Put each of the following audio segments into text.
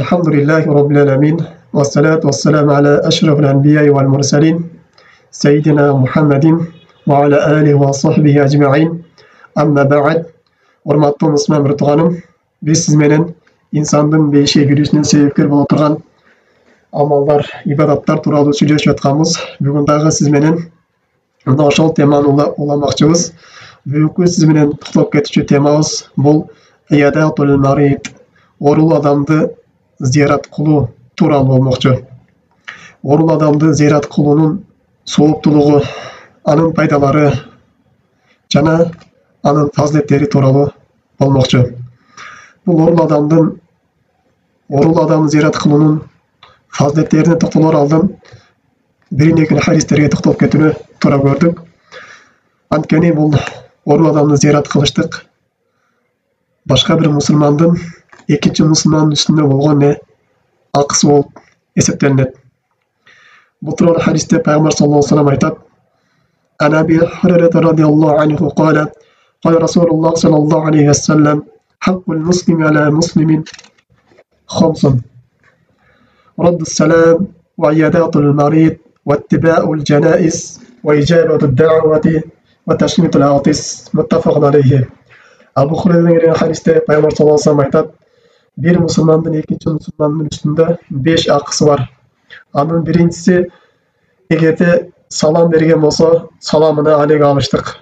الحمد لله رب العالمين والصلاة والسلام على أشرف الأنبياء والمرسلين سيدنا محمد وعلى آله وصحبه أجمعين أما بعد Урматтуу Мусман Муртуганым, биз сиз менен инсандын бейишке киришинин себепкер боло турган амалдар, ибадаттар тууралуу сүйлөшүп атканбыз. Бүгүн дагы сиз менен мына ошол теманы уламакчыбыз. Бүгүнкү сиз менен токтоп кетүүчү темабыз бул иядатул марид, оорулуу адамды зиярат кылуу тууралуу болмокчу. Оорулуу адамды зиярат кылуунун сооптулугу, анын пайдалары жана анын фазилеттери тууралуу болмокчу. Бул оорулуу адамды зиярат кылуунун фазилеттерине токтолоор алдын бир-эки хадистерге токтолуп кетүүнү туура көрдүк. Анткени бул оорулуу адамды зиярат кылыштык башка бир мусулмандын экинчи мусулмандын үстүндө болгон акысы болуп эсептелинет. Бул тууралуу хадисте пайгамбар саллаллаху алейхи ва саллям айтат: "Ан Аби Хурайра радиаллаху анху قال قال رسول الله صلى الله عليه وسلم حق المسلم على مسلم خمس رد السلام وعيادات المريض واتباع الجنائز وإجابة الدعوة وتشميت العاطس متفق عليه." Абу Хурайрадан хадисте пайгамбар саллаллаху алейхи ва саллям айтат: бир мусулмандын экинчи мусулмандын үстүндө 5 акысы бар. Анын биринчиси, эгерде салам берген болсо, саламына алейкум алыштык.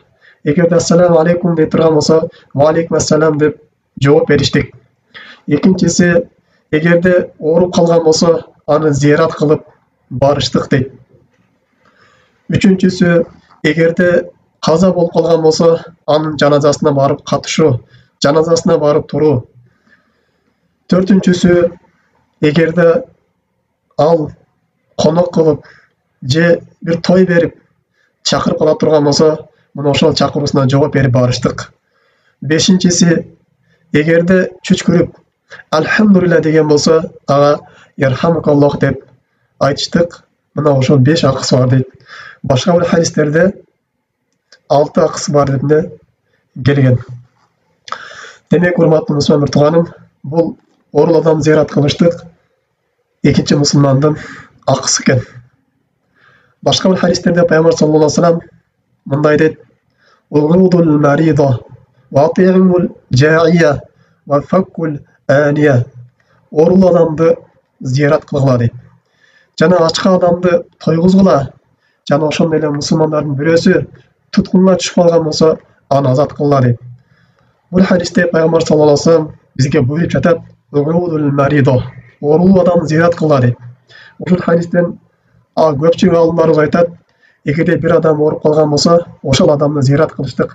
Эгерде ассаламу алейкум деп турган болсо, ва алейкум ассалам деп жооп бериштик. Экинчиси, эгерде ооруп калган болсо, аны зиярат кылып барыштык дейт. Үчүнчүсү, эгерде каза болуп калган болсо, анын жаназасына барып катышуу, жаназасына барып туруу. Төртүнчүсү, эгерде ал конок кылып же бир той берип чакырып кала турган болсо, мына ошол чакыруусуна жооп берип барыштык. Бешинчиси, эгерде чүчкүрүп "Алхамдулилла" деген болсо, ага "Ярхамукаллах" деп айтыштык. Мына ошол 5 акысы бар дейт. Башка бир хадистерде 6 акысы бар деп келген. Демек, урматтуу Мусман Муртуганым, бул оорулуу адам зиярат кылыштык экинчи мусулмандын акысы экен. Башка бир хадистерде пайгамбар саллаллаху алейхи ва саллям мындай дейт: "Угудул марида ва ати'ул жаия ва факкул ания." Оорулуу адамды зиярат кылгыла дейт. Жана ачка адамды тойгузгула. Жана ошондой эле мусулмандардын бирөөсү туткунга түшүп калган болсо, аны азат кылгыла дейт. Бул хадисте пайгамбар саллаллаху алейхи ва саллям бизге буйруп жатат: "Угудул марида", оорулуу адамды зиярат кылгыла дейт. Ушул хадистен көпчүлүк алымдарыбыз айтат: эгерде бир адам ооруп калган болсо, ошол адамды зиярат кылыштык,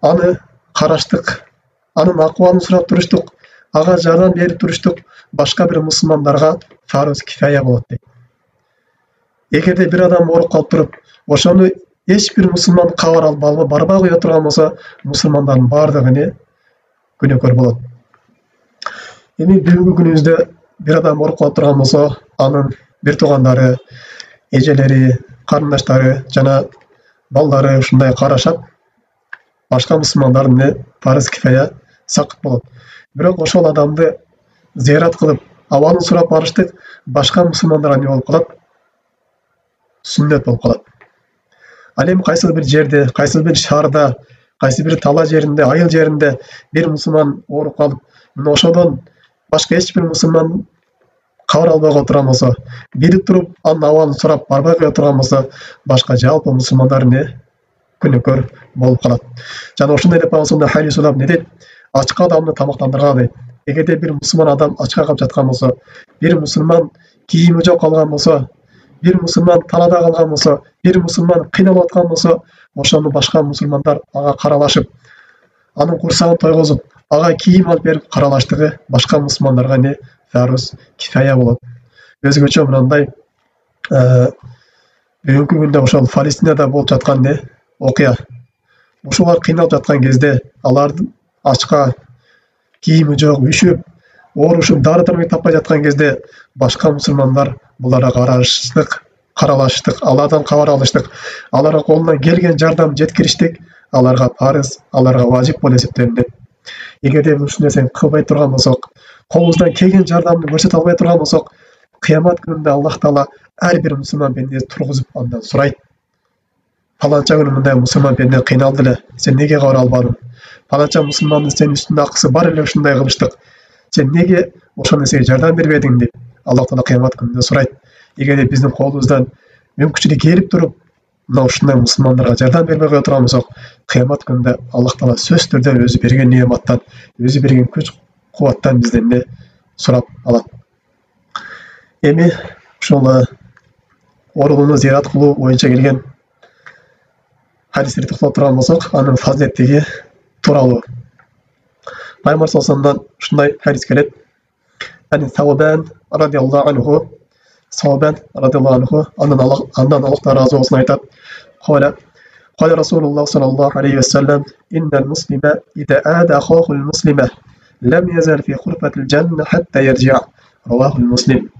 аны караштык, анын акыбалын сурап туруштук, ага жардам берип туруштук башка бир мусулмандарга фарыз кифая болот дейт. Эгерде бир адам ооруп калып туруп, ошону эч бир мусулман кабар алып барбай кое турган болсо, мусулмандардын баардыгы күнөөкөр болот. Эми бүгүнкү күнүбүздө бир адам ооруп калып турган болсо, анын бир туугандары, эжелери, карындаштары жана балдары ушундай карашат, башка мусулмандардын фарыз кифая сакыт болот. Бирок ошол адамды зиярат кылып, абалын сурап барыштык башка мусулмандарга болуп калат? Сүннөт болуп калат. Ал эми кайсы бир жерде, кайсы бир шаарда, кайсы бир тала жеринде, айыл жеринде бир мусулман ооруп калып, мына ошодон башка эч бир мусулман кабар албай кое турган болсо, билип туруп анын абалын сурап барбай кое турган болсо, башка жалпы мусулмандар күнөөкөр болуп калат. Жана ошондой эле пайгамбар хадис улап не дейт? Ачка адамды тамактандыргыла дейт. Эгерде бир мусулман адам ачка калып жаткан болсо, бир мусулман кийими жок калган болсо, бир мусулман талада калган болсо, бир мусулман кыйналып аткан болсо, ошону башка мусулмандар ага каралашып, анын курсагын тойгузуп, ага кийим алып берип каралаштыгы башка мусулмандарга фарыз кифая болот. Өзгөчө мындай бүгүнкү күндө ошол Палестинада болуп жаткан окуя. Ошолар кыйналып жаткан кезде, алардын ачка, кийими жок, үшүп, оорушуп, дары-дармек таппай жаткан кезде, башка мусулмандар буларга каралаштык, алардан кабар алыштык, аларга колунан келген жардам жеткириштик, аларга парыз, аларга важип болуп эсептелинет. Эгерде ушул нерсени кылбай турган болсок, Қолымыздан келген жардамды көрсете албай тұрған болсақ, қиямат күнінде Аллах Тағала әрбір мұсылман пендені тұрғызып андан сұрайды. Паланча күні мындай мұсылман пенде қиналды эле, сен неге қабыл албадың? Паланча мұсылмандың сен үстүндө акысы бар эле ушундай кылыштык. Сен неге ошол нерсеге жардам бербедиң деп Аллах Тағала қиямат күнінде сұрайды. Эгерде биздин колубуздан мүмкүнчүлүк келип туруп, мына ушундай мұсылмандарға жардам бербей кое турган болсок, қиямат күнінде Аллах Тағала сөзсүз түрдө өзү берген неаматтан, өзү берген күч кубаттан бизден де сурап алат. Эми ушул орунуну зыярат кылуу боюнча келген хадистерди токтолуп турган болсок, анын фазилеттиги тууралуу. Пайгамбар саллаллаху ушундай хадис келет. Ани Саубан радиаллаху анху, Саубан радиаллаху анху, андан Аллах разы болсун айтат. Кала Расулуллах саллаллаху алейхи ва саллям, иннал муслима ида ада ахахул муслима лам язал фи хурфатил жанна хатта яржиа. Равахул Муслим.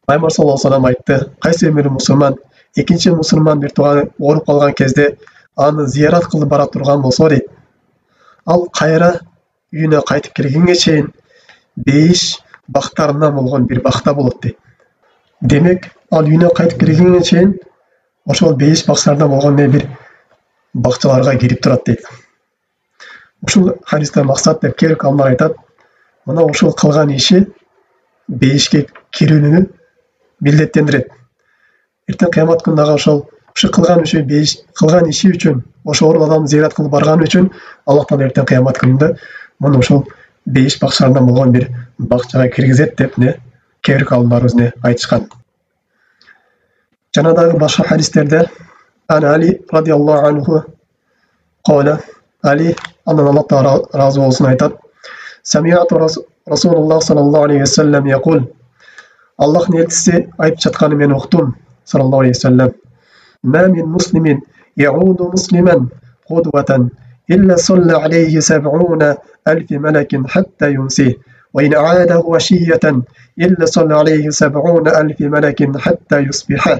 Пайгамбар саллаллаху алейхи ва саллям айтты, кайсы бир мусулман экинчи мусулман бир тууганы ооруп калган кезде аны зыярат кылып бара турган болсо дейт, ал кайра үйүнө кайтып келгенге чейин 5 бактарынан болгон бир бакта болот дейт. Демек, ал үйүнө кайтып келгенге чейин ошол 5 бактардан болгон бир бакчаларга кирип турат дейт. Ушул хадистен максат деп керек алар айтат, мына ушул кылган иши 5ке кирүүнү милдеттендирет. Эртең кыямат күнүндө ошол кылган иши үчүн, ошол орун адам зыярат кылып барган үчүн Аллах Таала эртең кыямат күнүндө муну ошол 5 бакчалардан болгон бир бакчага киргизет деп кейбир калымдарыбыз айтышкан. Жана дагы башка хадистерде Али радиаллаху анху кала, Али андан Аллах Таала разы болсун айтат. Самиату Расулуллах саллаллаху алейхи ва саллям якул. Аллахтын элчиси айтып жатканын мен уктум. Саллаллаху алейхи ва саллям. Ма мин муслимин яуду муслиман кудватан илля салла алейхи 70,000 малакин хатта юнси. وإن عاده عشية إلا صلى عليه 70,000 ملك حتى يصبح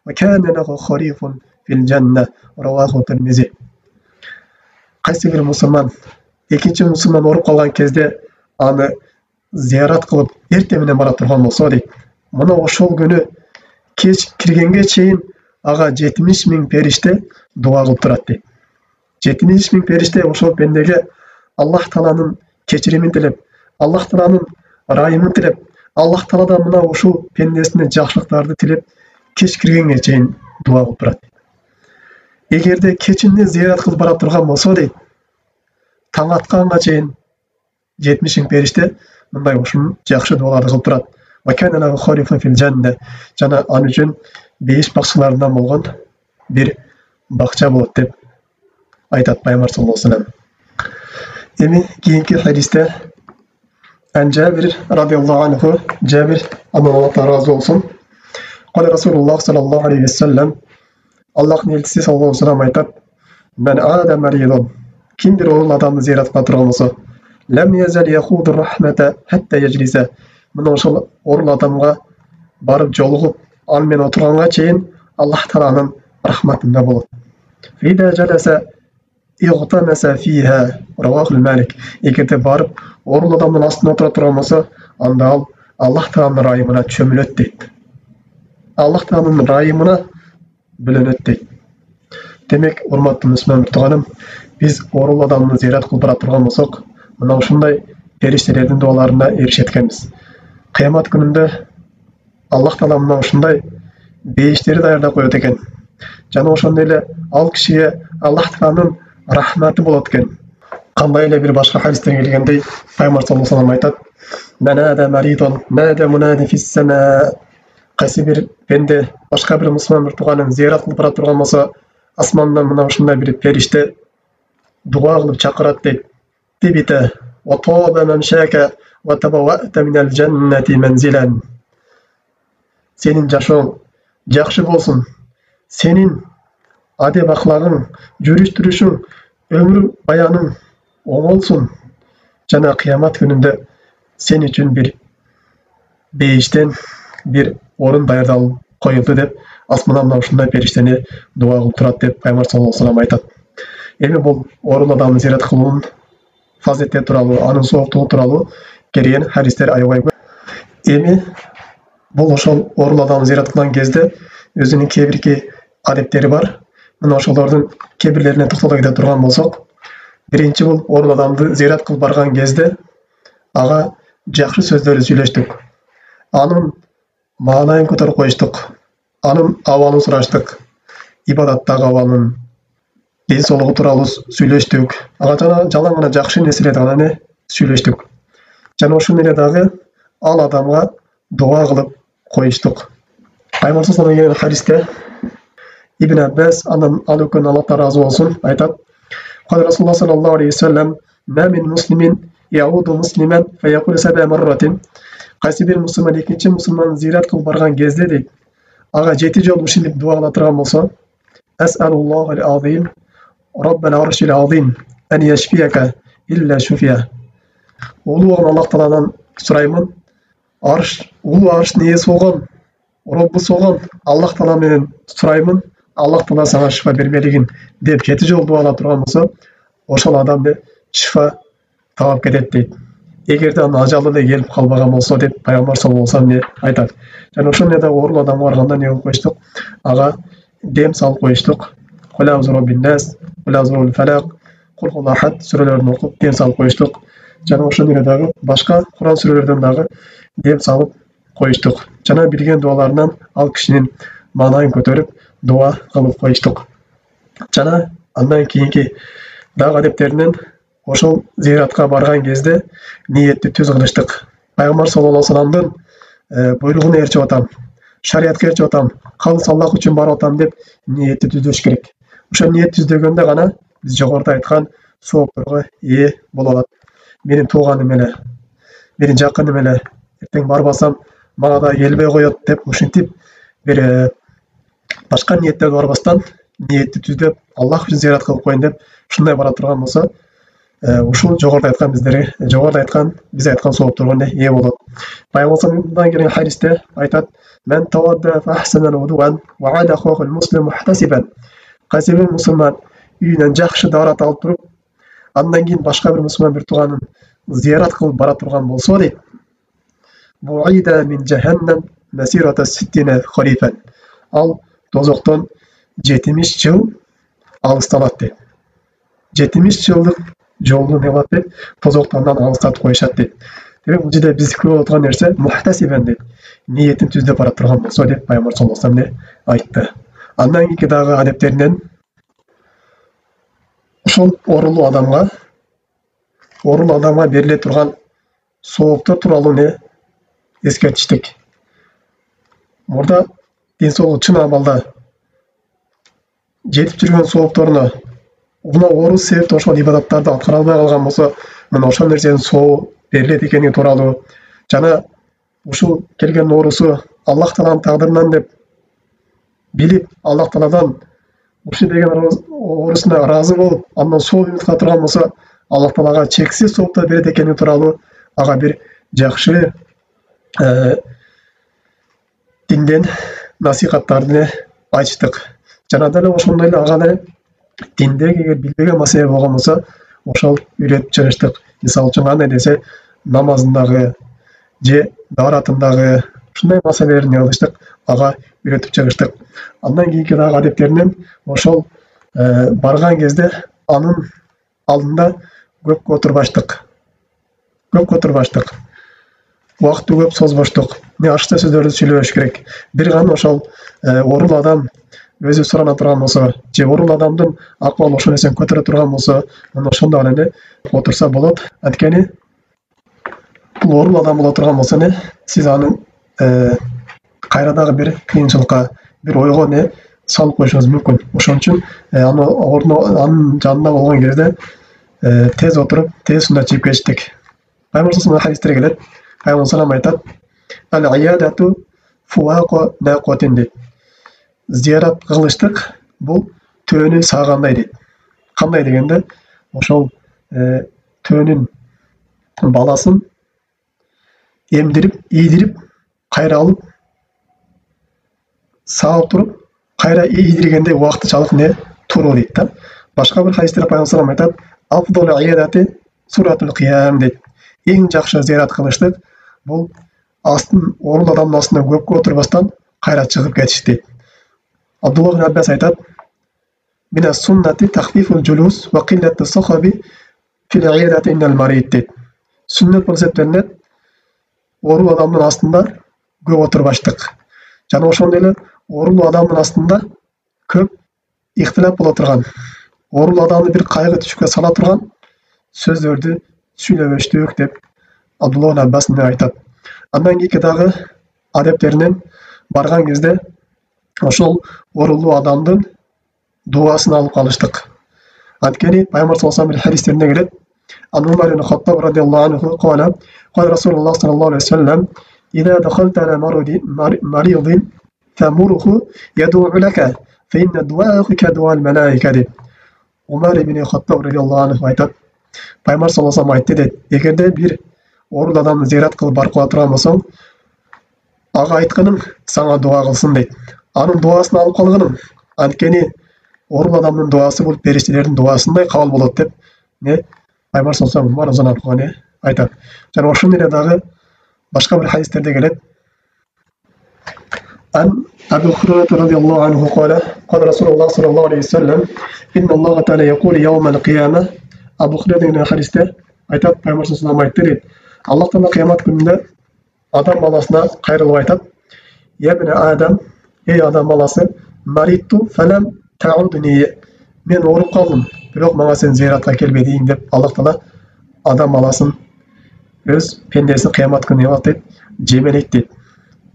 وكان له خريف في الجنة. رواه الترمذي. Кайсы бир мусулман экинчи мусулман ооруп калган кезде аны зыярат кылып эртең менен бара турган болсо дейт, мына ошол күнү кеч киргенге чейин ага 70,000 периште дуа кылып турат дейт. 70,000 периште ошол пендеге Аллах Тааланын кечиримин тилеп, Аллах Тааланын ырайымын тилеп, Аллах Тааладан мына ушул пендесине жакшылыктарды тилеп, кеч киргенге чейин дуа кылып турат. Эгерде кечинде зыярат кылып бара турган болсо дейт, таң атканга чейин 70,000 периште мындай ушул жакшы дуаларды кылып турат. Жана ал үчүн 5 бакчаларынан болгон бир бакча болот деп айтат Пайгамбар саллаллаху алейхи ва саллям. Эми кийинки хадисте Жабир радиаллаху анху, Жабир андан Аллах разы болсун. Кала Расулуллах саллаллаху алейхи ва саллям, Аллахтын элчиси саллаллаху алейхи ва саллям айтат, мен ада маридон, кимдир оорун адамды зыярат кыла турган болсо, лам язал яхуду рахмата хатта яжлиса. Мына ошол оорун адамга барып жолугуп, ал менен отурганга чейин Аллах Тааланын рахматында болот. Фида жаласа игтанаса фиха. Равахул Малик. Эгерде барып оорун адамдын астына отура турган болсо, анда ал Аллах Тааланын райымына чөмүлөт дейт. Аллах Тааланын райымына бөлөнөт дейт. Демек, урматтуу мусулман тууганым, биз оорун адамды зыярат кылып бара турган болсок, мына ушундай периштелердин дуаларына эришет экенбиз. Кыямат күнүндө Аллах Таала мына ушундай бейиштерди даярдап коет экен. Жана ошондой эле ал кишиге Аллах Тааланын рахматы болот экен. Кандай эле бир башка хадистер келгендей, Пайгамбар саллаллаху алейхи ва саллям айтат: "Мен ада маридон, нада мунади фис сама." Кайсы бир пенде башка бир мусулман бир тууганын зыярат кылып бара турган болсо, асмандан мына ушундай бир периште дуа кылып чакырат дейт. Тибита ва таба мамшака ва табавата минал жаннати манзилан. Сенин жашооң жакшы болсун. Сенин адеп ахлагың, жүрүш-турушуң, өмүр баяның оңолсун. Жана кыямат күнүндө сен үчүн бир бейиштен бир орун даярдалып коюлду деп асмандан ушундай периштени дуа кылып турат деп Пайгамбар саллаллаху алейхи ва саллям айтат. Эми бул орун адамды зыярат кылуунун фазилеттери тууралуу, анын сооктугу тууралуу келген хадистер аябай көп. Эми бул ошол оорул адам зыярат кылган кезде өзүнүн кээ адеттери бар. Мына ошолордун кээ бирлерине токтоло кете турган болсок, биринчи бул оорул адамды зыярат кылып барган кезде ага жакшы сөздөрдү сүйлөштүк. Анын маанайын көтөрүп коюштук. Анын абалын сураштык. Ибадаттагы абалын, ден соолугу тууралуу сүйлөштүк. Ага жалаң гана жакшы нерселерди гана сүйлөштүк. Жана ошону эле дагы ал адамга дуа кылып коюштук. Пайгамбарыбыздан келген хадисте Ибн Аббас, андан ал өкүн Аллах разы болсун, айтат: "Кал Расулуллах саллаллаху алейхи ва саллям, ма мин муслимин яуду муслиман фаякул саба марратин." Кайсы бир мусулман экинчи мусулман зыярат кылып барган кезде дейт, ага 7 жолу ушинтип дуа кыла турган болсо, "Ас'алуллаху ал-азим, Раббал аршил азим, ан яшфияка илля шуфия." Улуу болгон Аллах Тааладан сураймын, улуу арштын ээси болгон, Роббу болгон Аллах Таала менен сураймын, Аллах Таала сага шифа бермелигин деп 7 жолу дуа кыла турган болсо, ошол адамды шифа таап кетет дейт. Эгерде анын ажалы эле келип калбаган болсо деп пайгамбар саллаллаху алейхи ва саллям айтат. Жана ошону эле оорул адамга барганда эмне кылып коюштук? Ага дем салып коюштук. Кул аузу роббин нас, кул аузу фалак, кул хул ахад сүрөлөрүн окуп дем салып коюштук. Жана ошону эле дагы башка Куран сүрөлөрдөн дагы дем салып коюштук. Жана билген дуаларынан ал кишинин маанайын көтөрүп дуа кылып коюштук. Жана андан кийинки дагы адептеринен ошол зыяратка барган кезде ниетти түз кылыштык. Пайгамбар саллаллаху алейхи ва салламдын буйругуна ээрчип атам, шариатка ээрчип атам, калыс Аллах үчүн барып атам деп ниетти түздөш керек. Ошол ниет түздөгөндө гана биз жогоруда айткан соопторго ээ боло алат. Менин тууганым эле, менин жакыным эле, эртең барбасам мага да келбей коет деп ушинтип бир башка ниеттерге барбастан ниетти түздөп Аллах үчүн зыярат кылып коеюн деп ушундай бара турган болсо, ушул жогоруда айткан биз айткан соопторго ээ болот. Пайгамбардан келген хадисте айтат: "Мен таwadda fa ahsana al-wudu'an wa 'ada akhahu al-muslim muhtasiban." Кайсы бир мусулман үйүнөн жакшы даарат алып туруп, андан кийин башка бир мусулман бир тууганын зыярат кылып бара турган болсо дейт, "Бу'ида мин жаханнам масирата 60 kharifan." Ал тозоктон 70 жыл алысталат дейт. 70 жылдык жолду не кылат дейт, тозоктондан алыстатып коюшат дейт. Демек бул жерде биз көрүп отурган нерсе мухтасибан дейт. Ниетин түздөп бара турган болсо деп пайгамбар саллаллаху алейхи ва саллям айтты. Андан кийинки дагы адептеринен ошол оорулуу адамга бериле турган сооптор тууралуу эскертиштик. Мурда ден соолугу чын абалда жетип жүргөн соопторуна мына оору себептен ошол ибадаттарды аткара албай калган болсо, мына ошол нерсенин сообу берилет экени тууралуу, жана ушул келген оорусу Аллах Тааланын тагдырынан деп билип, Аллах Тааладан ушул деген оорусуна ыраазы болуп, андан сооп үмүт кыла турган болсо, Аллах Таалага чексиз сооптор берет экени тууралуу ага бир жакшы динден насихаттарды айтыштык. Жана дал ошондой эле ага диндеги эгер билбеген маселе болгон болсо, ошол үйрөтүп чыгыштык. Мисалы үчүн кандай десе, намазындагы же дааратындагы ушундай маселелерди кылыштык, ага үйрөтүп чыгыштык. Андан кийинки дагы адептеринен ошол барган кезде анын алдында көпкө отурбаштык. Убакытты көп созбоштук. Ашыкча сөздөрдү сүйлөбөш керек. Бир гана ошол оорул адам өзү сурана турган болсо, же оорул адамдын акыбалы ошол нерсени көтөрө турган болсо, мына ошондо гана отурса болот. Анткени бул оорул адам боло турган болсо, сиз анын кайрадагы бир кыйынчылыкка, бир ойго салып коюшуңуз мүмкүн. Ошон үчүн анын жанында болгон кезде тез отуруп, тез сунат чыгып кетиштик. Пайгамбар саллаллаху алейхи ва саллям келет. Пайгамбар саллаллаху айтат: "Ал-иядату фуаqa naqatin" дейт. Зыярат кылыштык бул төөнүн саагандай дейт. Кандай дегенде, ошол төөнүн баласын эмдирип, ийдирип, кайра алып, саап туруп, кайра ийдиргенде убактычалык туруу дейт да. Башка бир хадисте пайгамбар саллаллаху айтат: "Афдалу иядати суратул кыям" дейт. ең жақсы зиярат қылыштық бұл орын адамның астына көпке отырбастан қайрат шығып кетіш дейді. Абдулла ибн Аббас айтады: "Мина суннати тахфифул жулус ва қиллату сахаби фил иядати индал марид" дейді. Сүннет бұл есептелінеді орын адамның астында көп отырбаштық. Жана ошондой эле орун адамдын астында көп ихтилап боло турган, орун адамды бир кайгы түшкө сала турган сөздөрдү сүйлөбөштүк деп Абдулла ибн Аббас айтат. Андан кийинки дагы адептеринен барган кезде ошол орулуу адамдын дуасын алып калыштык. Анткени Пайгамбар саллаллаху алейхи хадистеринде келет: "Ан Умар ибн Хаттаб радияллаху анху кала: Кала Расулуллах саллаллаху алейхи ва саллям: إذا دخلت على مريض فمره يدعو لك فإن دعاءه كدعاء الملائكة" deydi. Umar ibn Xattab radiyallahu anhu айтат. Пайгамбар саллаллаху алейхи айтты дейт: "Эгерде бир орун адамды зиярат кылып барып кала турган болсоң, ага айтканың сага дуа кылсын" дейт. Анын дуасын алып калгының. Анткени орун адамдын дуасы бул периштелердин дуасындай кабыл болот деп Пайгамбар саллаллаху алейхи Умар разияллаху айтат. Жана ошондой эле дагы башка бир хадистерде келет: "Ан Абу Хурайра радияллаху анху кала: Кала Расулуллах саллаллаху алейхи ва саллям: Инна Аллаха тааля якулу яумал кияма" Абу Хурайра деген хадисте айтат, Пайгамбар саллаллаху алейхи айтты дейт: Аллах Таала кыямат күнүндө адам баласына кайрылып айтат: "Я бни Адам, эй адам баласы, мариту фалам таудни" мен ооруп калдым, бирок мага сен зияратка келбедиң деп Аллах Таала адам баласын өз пендесин кыямат күнү алат дейт, жебелейт дейт.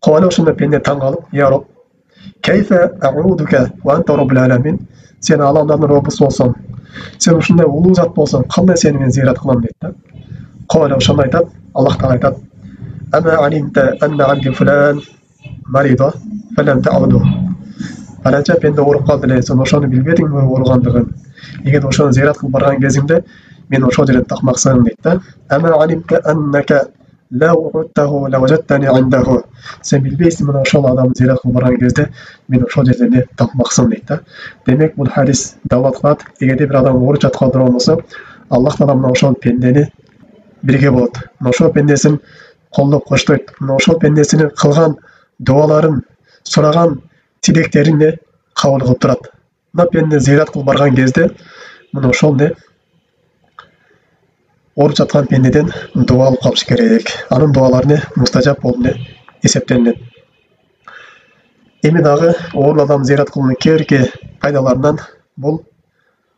Кала ошондо пенде таң калып: "Я Роб, кайфа аудука ва анта раббул аламин" сен аламдардын робусу болсоң, сен ушундай улуу зат болсоң, кандай сени мен зиярат кылам дейт да. Кала ошондо айтат, Аллах Таала айтат: "Ама алимта анна абди фулан марида фалам тауду" Аланча пенде ооруп калды эле, сен ошону билбедиңби ооругандыгын? Эгер ошону зиярат кылып барган кезиңде мен ошол жерде такмаксың дейт да. "Ама алимка аннака ла у'таху ла важаттани индаху" сен билбейсиң мына ошол адамды зиярат кылып барган кезде мен ошол жерде такмаксың дейт да. Демек бул хадис далат кылат, эгерде бир адам ооруп жаткан болсо, Аллах Таала мына ошол пендени бирге болот. Мына ошол пендесин колдоп коштойт. Мына ошол пендесинин кылган дуаларын, сураган тилектерин кабыл кылып турат. Мына пенде зиярат кылып барган кезде мына ошол ооруп жаткан пендеден дуа алып калыш керек. Анын дуалары мустажап болуп эсептелинет. Эми дагы оорун адам зиярат кылуунун кээ-бирки пайдаларынан бул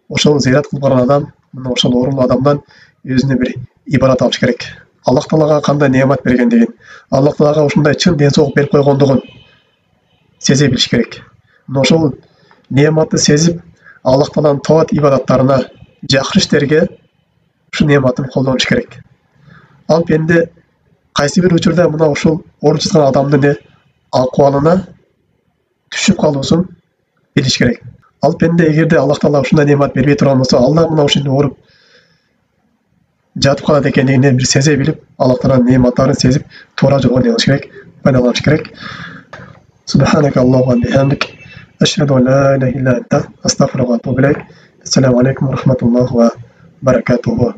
ошол зиярат кылып барган адам мына ошол оорун адамдан өзүнө бир ибарат алыш керек. Аллах Таалага кандай неамат бергендигин, Аллах Таалага ушундай чын ден соолук берип койгондугун сезе билиш керек. Мына ошол неаматты сезип, Аллах Тааланын тоат ибадаттарына, жакшы иштерге ушу неаматын колдонуш керек. Ал пенде кайсы бир учурда мына ушул ооруп жаткан адамдын акыбалына түшүп калуусун билиш керек. Ал пенде эгерде Аллах Таала ушундай неамат бербей турган болсо, Аллах мына ушинтип ооруп жатып калат экендигин бир сезе билип, Аллах Тааланын неаматтарын сезип, туура жолго кылыш керек, пайдаланыш керек. Субханака Аллаху ва бихамдик, ашхаду ан ла илаха илля анта, астагфирука ва атубу илейк. Ассаламу алейкум ва рахматуллахи ва баракатуху.